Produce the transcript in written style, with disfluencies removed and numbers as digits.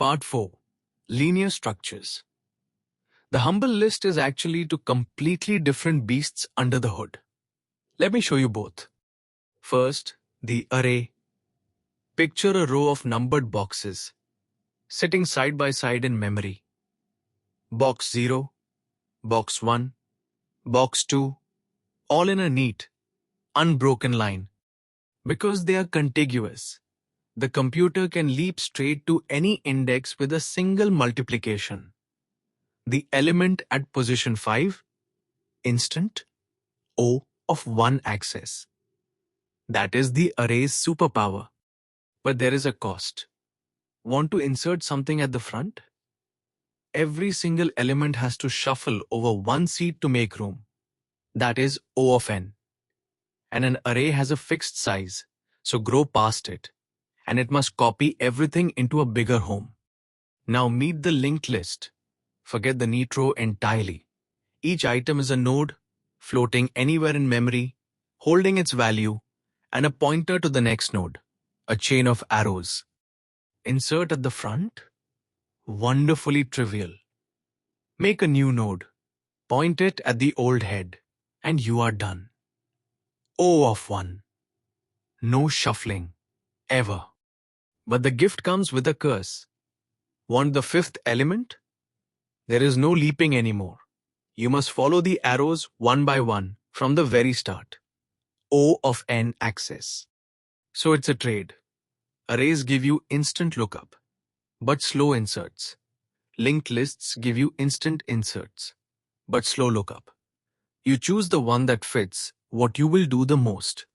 Part 4. Linear Structures. The humble list is actually two completely different beasts under the hood. Let me show you both. First, the array. Picture a row of numbered boxes, sitting side by side in memory. Box 0, Box 1, Box 2, all in a neat, unbroken line. Because they are contiguous, the computer can leap straight to any index with a single multiplication. The element at position 5, instant, O of one access. That is the array's superpower. But there is a cost. Want to insert something at the front? Every single element has to shuffle over one seat to make room. That is O of n. And an array has a fixed size, so grow past it. And it must copy everything into a bigger home. Now meet the linked list. Forget the neat row entirely. Each item is a node, floating anywhere in memory, holding its value, and a pointer to the next node, a chain of arrows. Insert at the front? Wonderfully trivial. Make a new node, point it at the old head, and you are done. O of 1. No shuffling, ever. But the gift comes with a curse. Want the fifth element? There is no leaping anymore. You must follow the arrows one by one from the very start. O of n access. So it's a trade. Arrays give you instant lookup, but slow inserts. Linked lists give you instant inserts, but slow lookup. You choose the one that fits what you will do the most.